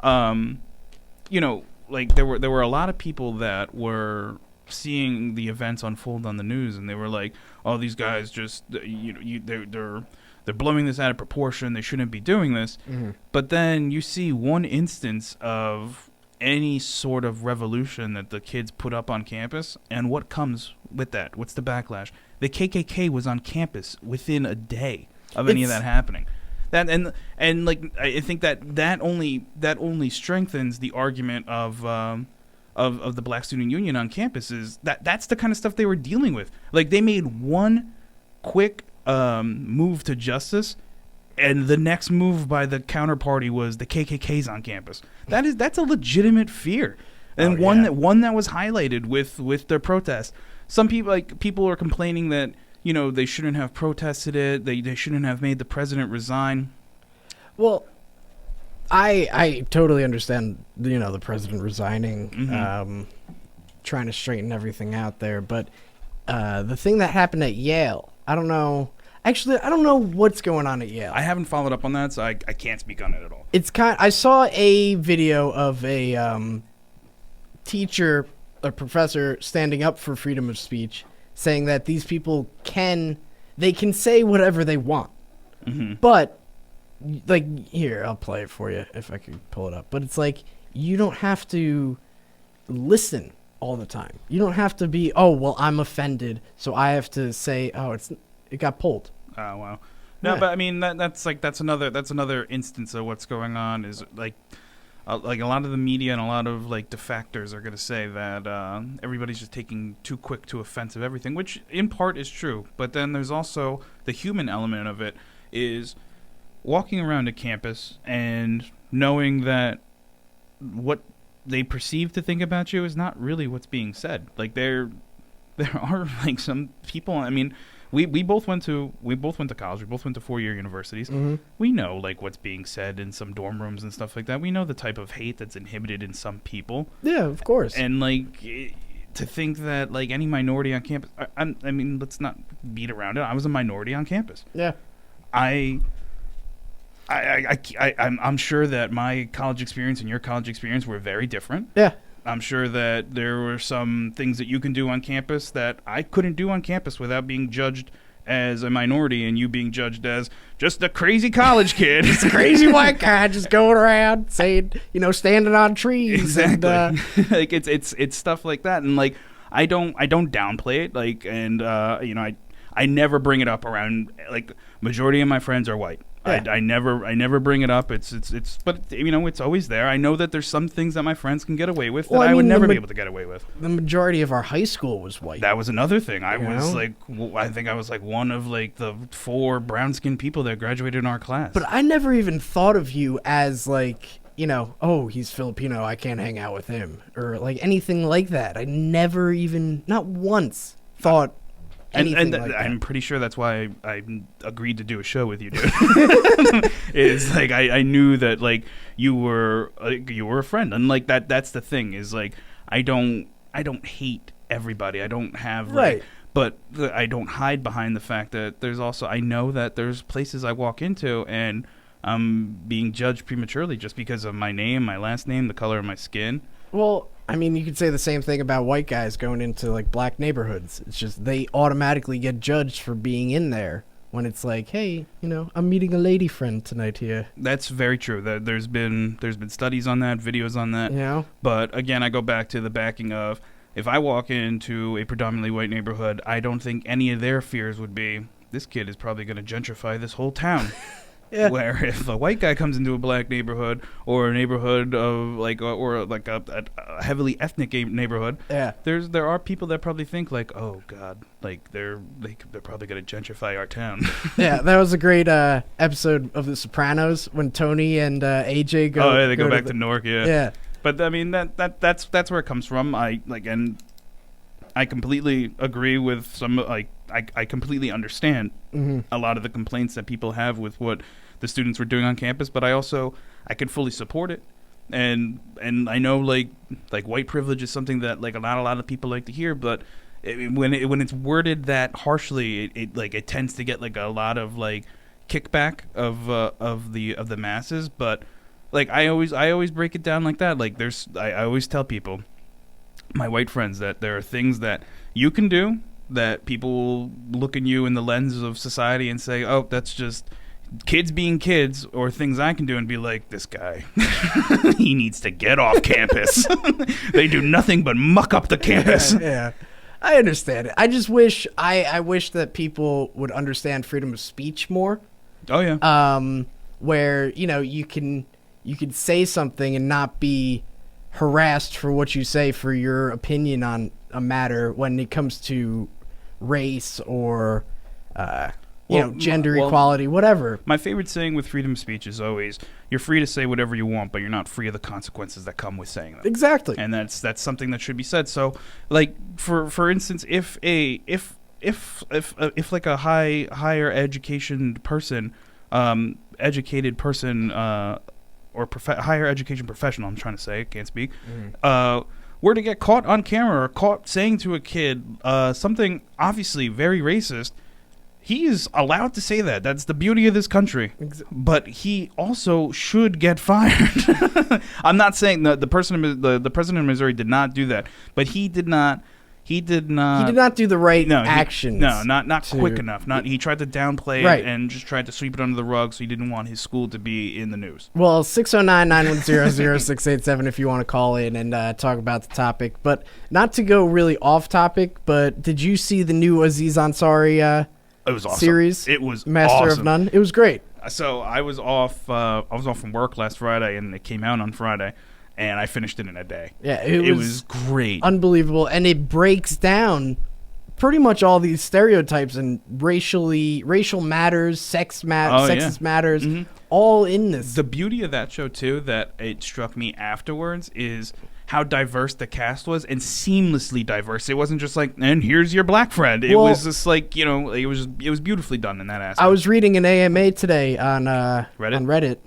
you know, like there were a lot of people that were seeing the events unfold on the news, and they were like, "Oh, these guys just they're blowing this out of proportion. They shouldn't be doing this." Mm-hmm. But then you see one instance of any sort of revolution that the kids put up on campus, and what comes with that? What's the backlash? The KKK was on campus within a day of any of that happening. That and like I think that only strengthens the argument of the Black Student Union on campus. Is that's the kind of stuff they were dealing with. Like, they made one quick move to justice, and the next move by the counterparty was the KKK's on campus. That's a legitimate fear, and one that was highlighted with their protest. Some people are complaining that, you know, they shouldn't have protested it. They shouldn't have made the president resign. Well, I totally understand, you know, the president resigning, trying to straighten everything out there. But the thing that happened at Yale, I don't know. Actually, I don't know what's going on at Yale. I haven't followed up on that, so I can't speak on it at all. I saw a video of a teacher, a professor, standing up for freedom of speech, saying that these people can say whatever they want. But, like, here, I'll play it for you if I could pull it up. But it's like, you don't have to listen all the time. You don't have to be, oh, well, I'm offended, so I have to say, oh, it got pulled. Oh, wow. No, but I mean, that's another instance of what's going on. Is like a lot of the media and a lot of like defectors are going to say that everybody's just taking too quick to offensive everything, which in part is true. But then there's also the human element of it, is walking around a campus and knowing that what they perceive to think about you is not really what's being said. Like, there are like some people, I mean, we both went to college. We both went to 4-year universities. We know like what's being said in some dorm rooms and stuff like that. We know the type of hate that's inhibited in some people. Yeah, of course. And like to think that like any minority on campus, I mean, let's not beat around it. I was a minority on campus. Yeah. I'm sure that my college experience and your college experience were very different. Yeah. I'm sure that there were some things that you can do on campus that I couldn't do on campus without being judged as a minority, and you being judged as just a crazy college kid. It's a crazy white guy just going around saying, you know, standing on trees. Exactly. And, like it's stuff like that, and like I don't downplay it. Like, and you know, I never bring it up around, like, majority of my friends are white. Yeah. I never bring it up. It's but you know, it's always there. I know that there's some things that my friends can get away with that I would never be able to get away with. The majority of our high school was white. That was another thing. I think I was like one of like the 4 brown-skinned people that graduated in our class. But I never even thought of you as like, you know, oh, he's Filipino, I can't hang out with him, or like anything like that. I never even, not once, thought. And like I'm pretty sure that's why I agreed to do a show with you, dude. It's like I knew that like you were a friend, and like that's the thing, is like I don't hate everybody. I don't have like, but I don't hide behind the fact that there's also, I know that there's places I walk into and I'm being judged prematurely just because of my name, my last name, the color of my skin. Well, I mean, you could say the same thing about white guys going into like black neighborhoods. It's just they automatically get judged for being in there when it's like, hey, you know, I'm meeting a lady friend tonight here. That's very true. There's been studies on that, videos on that. Yeah. But again, I go back to the backing of, if I walk into a predominantly white neighborhood, I don't think any of their fears would be, this kid is probably going to gentrify this whole town. Yeah. Where if a white guy comes into a black neighborhood, or a neighborhood of like, or like a heavily ethnic neighborhood, yeah, there are people that probably think like, oh God, like they're probably going to gentrify our town. Yeah, that was a great episode of The Sopranos when Tony and AJ go. Oh yeah, they go back to Newark. Yeah. Yeah. But I mean that's where it comes from. I completely agree with some, like, I completely understand a lot of the complaints that people have with what the students were doing on campus, but I can fully support it. And I know like white privilege is something that like not a lot of people like to hear, but when it's worded that harshly, it tends to get like a lot of like kickback of the masses. But like I always break it down like that. Like I always tell people, my white friends, that there are things that you can do that people will look at you in the lens of society and say, oh, that's just kids being kids, or things I can do and be like, this guy, he needs to get off campus. They do nothing but muck up the campus. Yeah, I understand it. I just wish I wish that people would understand freedom of speech more. Oh yeah. Where you can say something and not be harassed for what you say, for your opinion on a matter when it comes to race or gender equality, whatever. My favorite saying with freedom of speech is always, you're free to say whatever you want, but you're not free of the consequences that come with saying them. Exactly. And that's something that should be said. So, like, for instance, if like a higher education person, educated person, or higher education professional, I'm trying to say, can't speak, were to get caught on camera or caught saying to a kid something obviously very racist, he is allowed to say that. That's the beauty of this country. But he also should get fired. I'm not saying that the president of Missouri did not do that, but he did not do the right actions. Not quick enough. He tried to downplay it and just tried to sweep it under the rug, so he didn't want his school to be in the news. Well, 609-910-0687 if you want to call in and talk about the topic. But not to go really off topic, but did you see the new Aziz Ansari it was awesome. Series? It was Master awesome. of None. It was great. So I was off from work last Friday, and it came out on Friday. And I finished it in a day. Yeah, it was great. Unbelievable. And it breaks down pretty much all these stereotypes and racial matters, sexist matters, all in this. The beauty of that show, too, that it struck me afterwards is how diverse the cast was, and seamlessly diverse. It wasn't just like, and here's your black friend. It was just like, it was beautifully done in that aspect. I was reading an AMA today on Reddit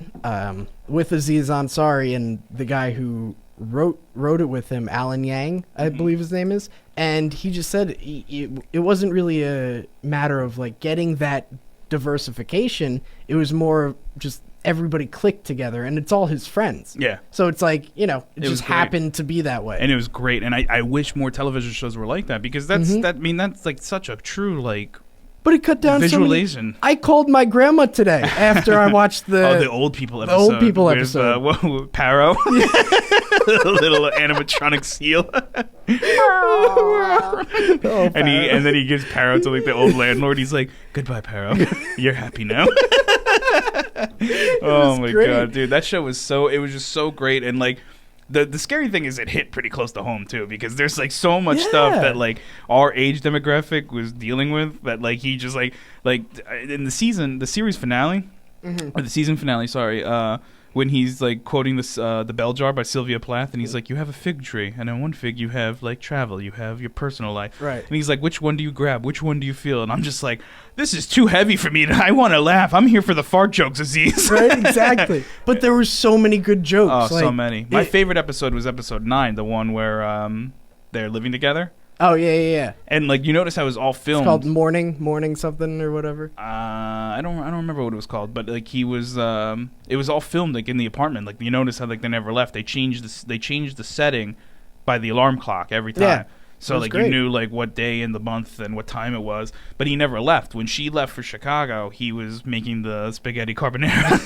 with Aziz Ansari and the guy who wrote it with him, Alan Yang, I believe his name is, and he just said it wasn't really a matter of like getting that diversification. It was more just everybody clicked together, and it's all his friends. Yeah. So it's like, it just happened to be that way. And it was great, and I wish more television shows were like that, because that's like such a true like. But it cut down visualization. I called my grandma today after I watched the old people episode. With, Paro. The little animatronic seal. And then he gives Paro to like the old landlord. He's like, "Goodbye, Paro. You're happy now." Oh my god, dude, that show was just so great. And like the scary thing is it hit pretty close to home too, because there's like so much stuff that like our age demographic was dealing with, that like he just like in the series finale, or the season finale, sorry, when he's like quoting this the Bell Jar by Sylvia Plath, and he's like, you have a fig tree, and on one fig you have like travel, you have your personal life, right? And he's like, which one do you grab, which one do you feel? And I'm just like, this is too heavy for me. I want to laugh. I'm here for the fart jokes, Aziz. Right, exactly. But there were so many good jokes. Oh, so many. My favorite episode was episode 9, the one where they're living together. Oh, yeah. And like, you notice how it was all filmed. It's called Morning something or whatever. I don't remember what it was called, but like it was all filmed like in the apartment. Like, you notice how like they never left. They changed the setting by the alarm clock every time. Yeah. So like great. You knew like what day in the month and what time it was, but he never left. When she left for Chicago, he was making the spaghetti carbonara.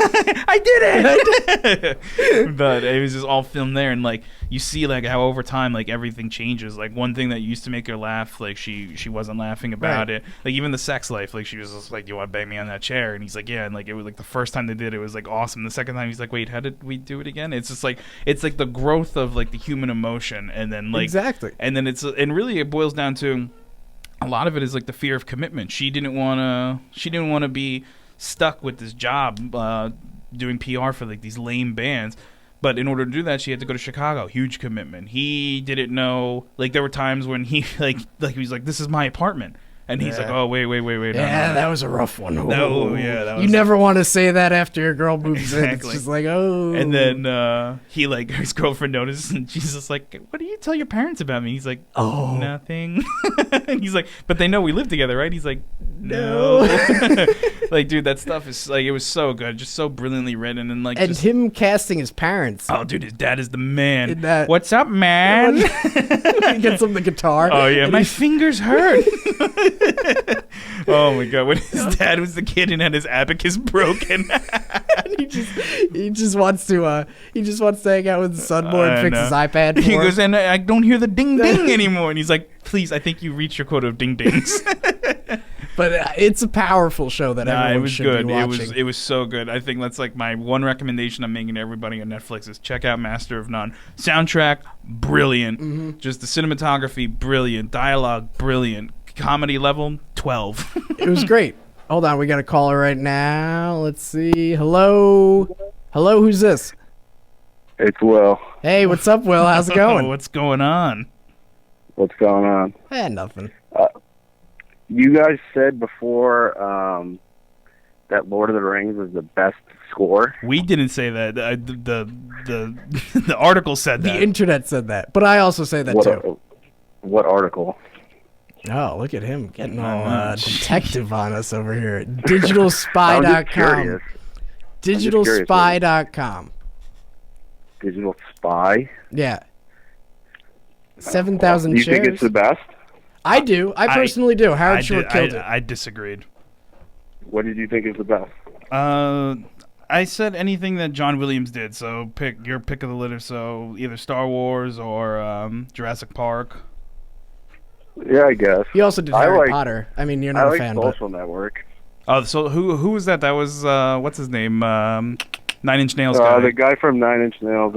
I did it. But it was just all filmed there, and like you see like how over time like everything changes. Like one thing that used to make her laugh, like she wasn't laughing about it. Like even the sex life, like she was just like, "Do you want to bang me on that chair?" And he's like, "Yeah." And like it was like the first time they did it was like awesome. The second time he's like, "Wait, how did we do it again?" It's just like the growth of like the human emotion, and then like exactly, and then and really it boils down to a lot of it is like the fear of commitment. She didn't want to be stuck with this job doing PR for like these lame bands, but in order to do that she had to go to Chicago. Huge commitment. He didn't know, like there were times when he like he was like, this is my apartment. And he's like, oh, wait. Yeah, that was a rough one. No, yeah, that was... You never want to say that after your girl moves in. Exactly. It's just like, oh. And then he, like, his girlfriend notices, and she's just like, what do you tell your parents about me? He's like, oh, nothing. And he's like, but they know we live together, right? He's like, no. Like, dude, that stuff is, like, it was so good. Just so brilliantly written. And, like, and him casting his parents. Oh, dude, his dad is the man. That, what's up, man? He gets him the guitar. Oh, yeah. My fingers hurt. Oh my god! When his dad was the kid and had his abacus broken, he just wants to hang out with his son more and fix his iPad. He goes, and I don't hear the ding ding anymore. And he's like, "Please, I think you reached your quota of ding dings." But it's a powerful show that everyone should be watching. It was so good. I think that's like my one recommendation I'm making to everybody on Netflix is check out Master of None. Soundtrack, brilliant. Mm-hmm. Just the cinematography, brilliant. Dialogue, brilliant. Comedy level, 12. It was great. Hold on, we got a caller right now. Let's see. Hello, who's this? It's Will. Hey, what's up, Will? How's it going? What's going on? What's going on? Nothing. You guys said before that Lord of the Rings was the best score. We didn't say that. The article said that. The internet said that, but I also say that too. What article? Oh, look at him getting all detective on us over here. Digitalspy.com. Digitalspy.com. Digital Spy? Yeah. 7,000 shares. Do you think it's the best? I do. I personally do. Howard Shore killed it. I disagreed. What did you think is the best? I said anything that John Williams did, so pick your pick of the litter. So either Star Wars or Jurassic Park. Yeah, I guess. He also did Harry Potter. I mean, you're not a fan, Social Network. Oh, so who was that? That was what's his name? 9 Inch Nails guy. The guy from 9 Inch Nails.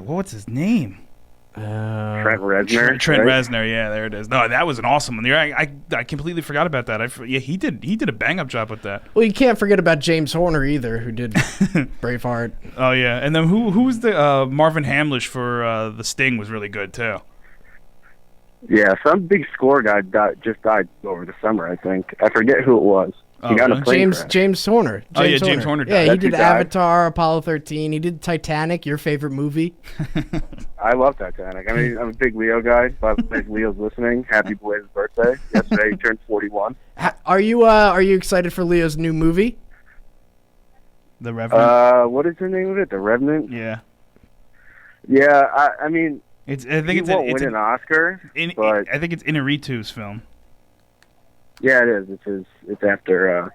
What's his name? Trent Reznor. Trent Reznor, yeah, there it is. No, that was an awesome one. I completely forgot about that. He did a bang up job with that. Well, you can't forget about James Horner either, who did Braveheart. Oh yeah, and then who was the Marvin Hamlish for the Sting was really good too. Yeah, some big score guy just died over the summer. I think I forget who it was. He got a plane crash. James Horner. James Horner. Yeah, he did Avatar, Apollo 13. He did Titanic, your favorite movie. I love Titanic. I mean, I'm a big Leo guy. But if Leo's listening, happy belated birthday. Yesterday he turned 41. Are you excited for Leo's new movie? The Revenant. What is the name of it? The Revenant. Yeah. Yeah, I mean, I think he won't win an Oscar. But I think it's Inarritu's film. Yeah, it is. It's after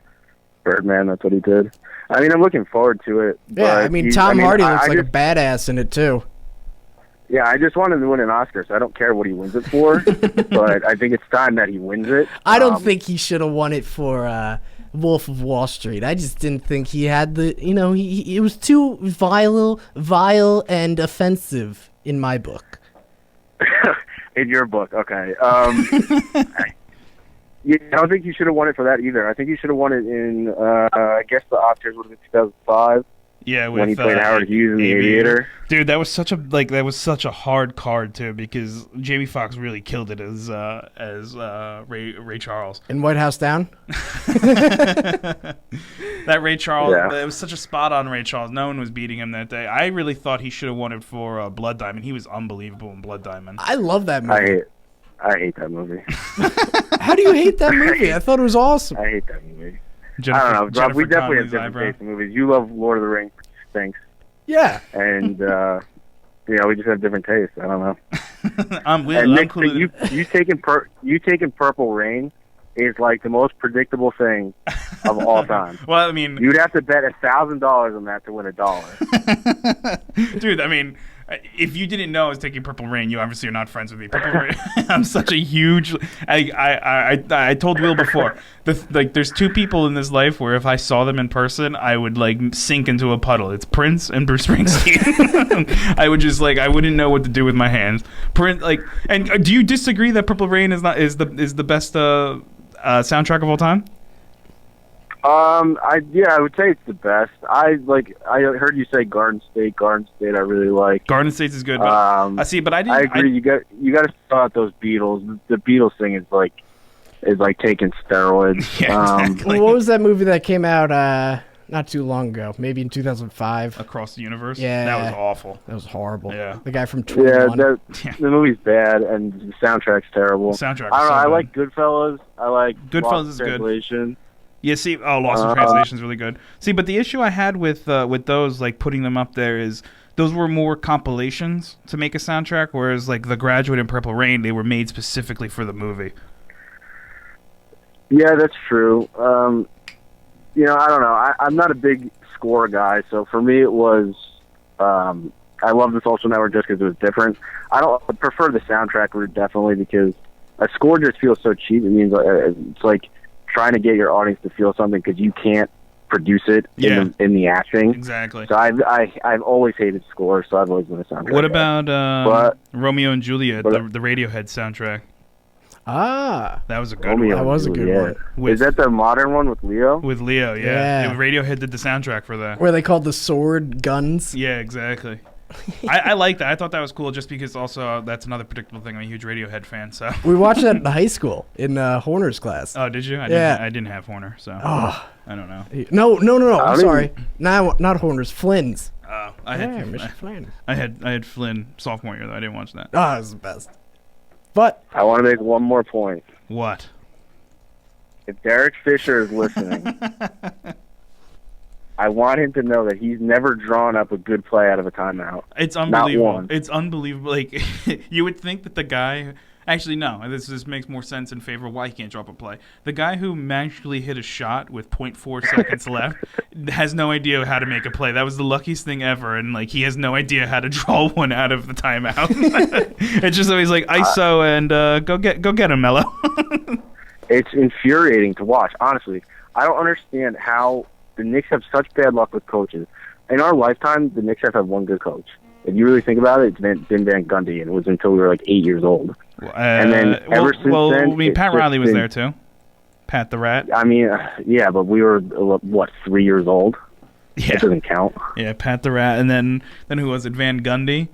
Birdman. That's what he did. I mean, I'm looking forward to it. Yeah, I mean, Tom Hardy looks like a badass in it too. Yeah, I just want him to win an Oscar, so I don't care what he wins it for. But I think it's time that he wins it. I don't think he should have won it for Wolf of Wall Street. I just didn't think he had the. It was too vile and offensive in my book. In your book, okay. Yeah, I don't think he should have won it for that either. I think he should have won it in, I guess the Oscars would have been 2005. Yeah, when he played Howard Hughes in The Aviator. Dude, that was such a hard card too, because Jamie Foxx really killed it as Ray Charles. In White House Down? That Ray Charles, yeah. It was such a spot on Ray Charles. No one was beating him that day. I really thought he should have won it for Blood Diamond. He was unbelievable in Blood Diamond. I love that movie. I hate that movie. How do you hate that movie? I thought it was awesome. I hate that movie. I don't know, Rob. We definitely have different tastes in movies. You love Lord of the Rings, which stinks. Yeah. And we just have different tastes. I don't know. I'm with Nick, you taking Purple Rain is like the most predictable thing of all time. Well, I mean, you'd have to bet $1,000 on that to win $1. Dude, I mean, if you didn't know I was taking Purple Rain, you obviously are not friends with me. Purple Rain, I'm such a huge. I told Will before. There's two people in this life where if I saw them in person, I would sink into a puddle. It's Prince and Bruce Springsteen. I would just I wouldn't know what to do with my hands. And do you disagree that Purple Rain is the best soundtrack of all time? I would say it's the best. I heard you say Garden State. Garden State, I really like. Garden State is good. But, I see, but I didn't. I agree. You got to start out those Beatles. The Beatles thing is is like taking steroids. Yeah, exactly. What was that movie that came out not too long ago? Maybe in 2005. Across the Universe. Yeah, that was awful. That was horrible. Yeah, the guy from 21. The movie's bad and the soundtrack's terrible. The soundtrack. I don't know. I bad. like Goodfellas. I like Goodfellas Lost is in good. Translation. Yeah, see, Lost in Translation is really good. See, but the issue I had with those, like putting them up there, is those were more compilations to make a soundtrack, whereas like The Graduate and Purple Rain, they were made specifically for the movie. Yeah, that's true. You know, I don't know. I'm not a big score guy, so for me it was. I love the Social Network just because it was different. I prefer the soundtrack route definitely because a score just feels so cheap. It means it's like trying to get your audience to feel something because you can't produce it in the acting. Exactly. So I've always hated scores, so I've always been a soundtrack. What guy. about Romeo and Juliet, the Radiohead soundtrack? Ah, that was a good Romeo one. That was a good one. Is that the modern one with Leo? With Leo, yeah. Radiohead did the soundtrack for that. Where they called the sword guns. Yeah, exactly. I like that. I thought that was cool just because also that's another predictable thing. I'm a huge Radiohead fan, so. We watched that in high school in Horner's class. Oh, did you? I didn't have Horner, so. Oh. I don't know. No. I'm sorry. Not Horner's. Flynn's. Oh, Flynn. I had Flynn sophomore year though. I didn't watch that. Oh, it was the best. But I want to make one more point. What? If Derek Fisher is listening, I want him to know that he's never drawn up a good play out of a timeout. It's unbelievable. Not one. It's unbelievable. Like you would think that the guy. Actually, no. This makes more sense in favor of why he can't drop a play. The guy who magically hit a shot with 0.4 seconds left has no idea how to make a play. That was the luckiest thing ever, and like he has no idea how to draw one out of the timeout. It's just always like ISO and go get him, Mello. It's infuriating to watch. Honestly, I don't understand how the Knicks have such bad luck with coaches. In our lifetime, the Knicks have had one good coach. If you really think about it, it's been Van Gundy, and it was until we were like 8 years old. And then ever since then, I mean, Pat Riley was there too. Pat the Rat. I mean, yeah, but we were what 3 years old. Yeah, it doesn't count. Yeah, Pat the Rat, and then who was it? Van Gundy,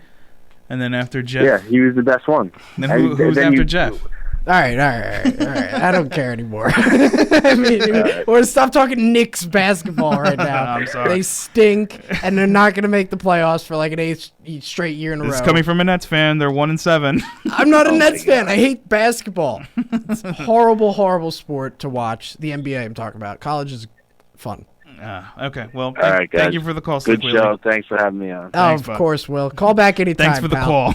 and then after Jeff. Yeah, he was the best one. Then who was after Jeff? All right. I don't care anymore. I mean, we're gonna stop talking Knicks basketball right now. I'm sorry. They stink, and they're not gonna make the playoffs for like an eighth straight year in a row. This is coming from a Nets fan. They're 1-7. I'm not a Nets fan. I hate basketball. It's a horrible sport to watch. The NBA I'm talking about. College is fun. Okay. Well, thank you for the call. Good show. Thanks for having me on. Thanks, of course, Will. Call back anytime. Thanks for the call.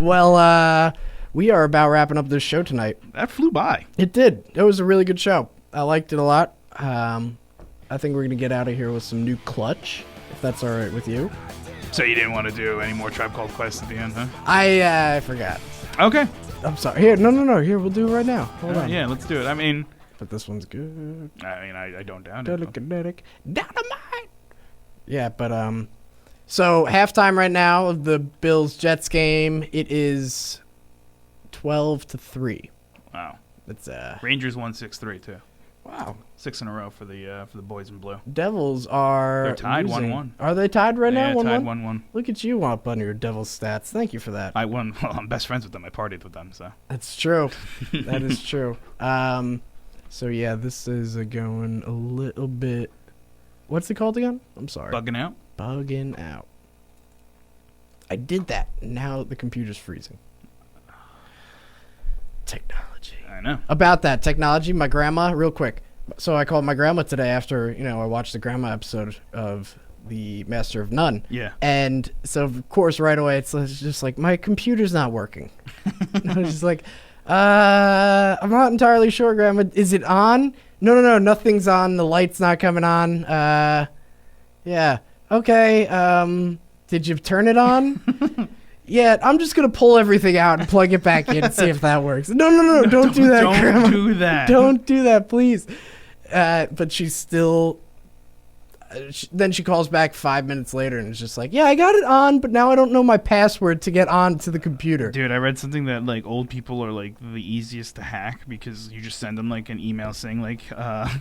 Well, we are about wrapping up this show tonight. That flew by. It did. It was a really good show. I liked it a lot. I think we're going to get out of here with some new Clutch, if that's all right with you. So you didn't want to do any more Tribe Called Quest at the end, huh? I forgot. Okay. I'm sorry. Here, no. Here, we'll do it right now. Hold on. Yeah, let's do it. I mean... But this one's good. I mean, I don't doubt it. Dynamite! Yeah, but, so, halftime right now of the Bills-Jets game, it is 12-3. Wow. It's Rangers won 6-3 too. Wow. 6 in a row for the boys in blue. Devils are They're tied losing. 1-1. Are they tied right now? 1-1? Tied 1-1. Look at you up on your Devils stats. Thank you for that. I won. Well, I'm best friends with them. I partied with them, so. That's true. That is true. So yeah, this is going a little bit. What's it called again? I'm sorry. Bugging out. Bugging out. I did that. Now the computer's freezing. Technology. I know. About that technology, my grandma, real quick. So I called my grandma today after, I watched the grandma episode of the Master of None. Yeah. And so, of course, right away, it's just like, my computer's not working. And I was just like, I'm not entirely sure, Grandma. Is it on? No, nothing's on. The light's not coming on. Yeah. Okay. Did you turn it on? Yeah, I'm just going to pull everything out and plug it back in and see if that works. No, don't do that, Grandma. Don't do that. Don't do that, please. But she's still... then she calls back 5 minutes later and is just like, yeah, I got it on, but now I don't know my password to get on to the computer. Dude, I read something that, like, old people are, like, the easiest to hack because you just send them, like, an email saying, like,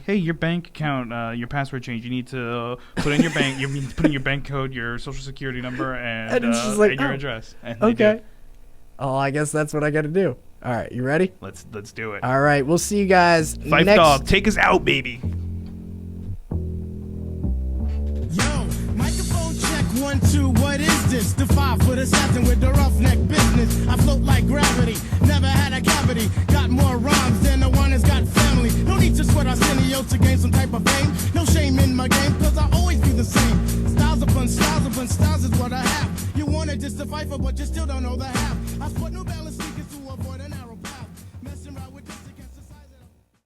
hey, your bank account, your password changed. You need to put in your bank, you need to put in your bank code, your social security number, and it's just like, your address. And okay. Oh, I guess that's what I got to do. All right, you ready? Let's do it. All right, we'll see you guys Fife next. Dog, take us out, baby. Yo, microphone check 1 2. What is this? The 5 foot assassin with the roughneck business. I float like gravity, never had a cavity. Got more rhymes than the one that's got family. No need to sweat Arsenio to gain some type of fame. No shame in my game, cause I always be the same. Styles upon styles upon styles is what I have. You wanna just a fighter, but you still don't know the half. I sport new